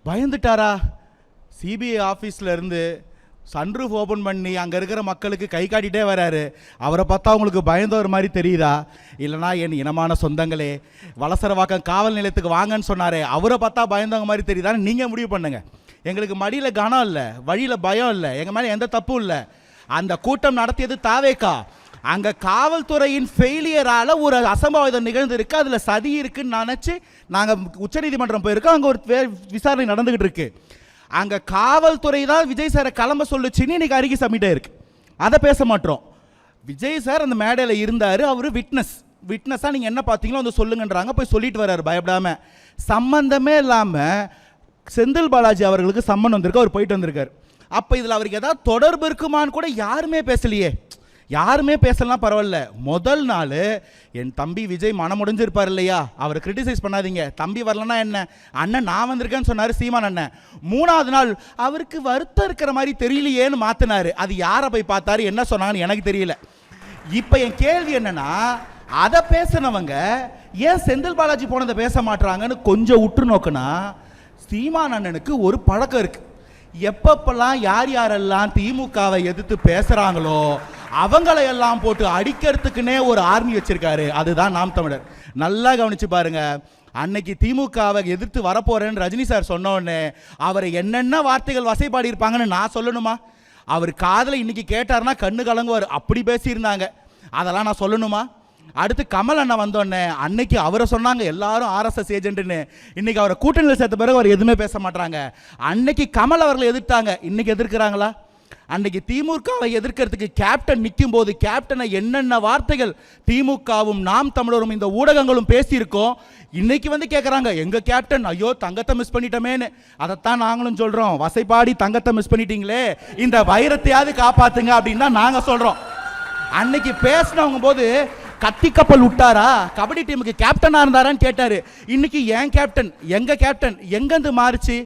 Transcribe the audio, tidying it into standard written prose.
பயந்துட்டாரா? CBI ஆஃபீஸில் இருந்து sunroof open பண்ணி அங்கே இருக்கிற மக்களுக்கு கை காட்டிகிட்டே வராரு. அவரை பார்த்தா உங்களுக்கு பயந்தவர் மாதிரி தெரியுதா? இல்லைனா என் இனமான சொந்தங்களே, வலசரவாக்கம் காவல் நிலையத்துக்கு வாங்கன்னு சொன்னாரே, அவரை பார்த்தா பயந்தவங்க மாதிரி தெரியுதான்னு நீங்கள் முடிவு பண்ணுங்கள். எங்களுக்கு மடியில் கனம் இல்லை, வழியில் பயம் இல்லை, எங்கள் மேலே எந்த தப்பும் இல்லை. அந்த கூட்டம் நடத்தியது தாவேக்கா. அங்கே காவல்துறையின் ஃபெயிலியரால் ஒரு அசம்பாவிதம் நிகழ்ந்திருக்கு, அதில் சதி இருக்குன்னு நினச்சி நாங்கள் உச்சநீதிமன்றம் போயிருக்கோம். அங்கே ஒரு விசாரணை நடந்துக்கிட்டு இருக்கு. அங்கே காவல்துறை தான் விஜய் சாரை கிளம்ப சொல்லுச்சுன்னு இன்னைக்கு அறிக்கை சப்மிட் ஆயிருக்கு. அதை பேச மாட்டோம். விஜய் சார் அந்த மேடையில் இருந்தார், அவர் விட்னஸாக நீங்கள் என்ன பார்த்தீங்களோ வந்து சொல்லுங்கன்றாங்க, போய் சொல்லிட்டு வர்றாரு பயப்படாமல். சம்பந்தமே இல்லாமல் செந்தில் பாலாஜி அவர்களுக்கு சம்மன் வந்திருக்கு, அவர் போயிட்டு வந்திருக்காரு. அப்போ இதில் அவருக்கு ஏதாவது தொடர்பு இருக்குமான்னு கூட யாருமே பேசலையே. யாருமே பேசலாம் பரவாயில்ல. முதல் நாள் என் தம்பி விஜய் மனமுடைஞ்சிருப்பார் இல்லையா, அவரை கிரிட்டிசைஸ் பண்ணாதீங்க. தம்பி வரலன்னா என்ன, அண்ணன் நான் வந்திருக்கேன்னு சொன்னார் சீமான் அண்ணன். மூணாவது நாள் அவருக்கு வருத்தம் இருக்கிற மாதிரி தெரியலையேன்னு மாற்றினார். அது யாரை போய் பார்த்தாரு, என்ன சொன்னாங்கன்னு எனக்கு தெரியல. இப்போ என் கேள்வி என்னன்னா, அதை பேசினவங்க ஏன் செந்தில் பாலாஜி போனதை பேச மாட்டாங்கன்னு கொஞ்சம் உற்று நோக்குனா, சீமான் அண்ணனுக்கு ஒரு பழக்கம் இருக்கு. எப்பப்பெல்லாம் யார் யாரெல்லாம் திமுகவை எதிர்த்து பேசுறாங்களோ அவங்களையெல்லாம் போட்டு அடிக்கிறதுக்குன்னே ஒரு ஆர்மி வச்சிருக்காரு. அதுதான் நாம் தமிழர். நல்லா கவனிச்சு பாருங்க. அன்னைக்கு திமுகவை எதிர்த்து வரப்போறேன்னு ரஜினி சார் சொன்ன உடனே அவரை என்னென்ன வார்த்தைகள் வசைப்பாடி இருப்பாங்கன்னு நான் சொல்லணுமா? அவர் காதலை இன்னைக்கு கேட்டார்னா கண்ணு கலங்குவார், அப்படி பேசியிருந்தாங்க. அதெல்லாம் நான் சொல்லணுமா? அடுத்து கமல் அண்ணன் வந்தோடனே அன்னைக்கு அவரை சொன்னாங்க எல்லாரும் ஆர்எஸ்எஸ் ஏஜென்ட்னு. இன்னைக்கு அவரை கூட்டணியில் சேர்த்த பிறகு அவர் எதுவுமே பேச மாட்டாங்க. அன்னைக்கு கமல் அவர்களை எதிர்த்தாங்க, இன்னைக்கு எதிர்க்கிறாங்களா? அன்னைக்கு திமுகவை எதிர்க்கிறதுக்கு கேப்டன் நிற்கும் போது கேப்டனை என்னென்ன வார்த்தைகள் திமுகவும் நாம் தமிழரும் இந்த ஊடகங்களும் பேசியிருக்கோம். இன்னைக்கு வந்து கேட்குறாங்க எங்க கேப்டன் ஐயோ தங்கத்தை மிஸ் பண்ணிட்டோமேன்னு. அதைத்தான் நாங்களும் சொல்றோம், வசைப்பாடி தங்கத்தை மிஸ் பண்ணிட்டீங்களே, இந்த வைரத்தையாவது காப்பாத்துங்க அப்படின்னு தான் நாங்கள் சொல்றோம். அன்னைக்கு பேசினவங்க போது கத்தி கப்பல் விட்டாரா, கபடி டீமுக்கு கேப்டனா இருந்தாரான்னு கேட்டாரு. இன்னைக்கு என் கேப்டன் எங்க கேப்டன் எங்கேருந்து மாறுச்சு?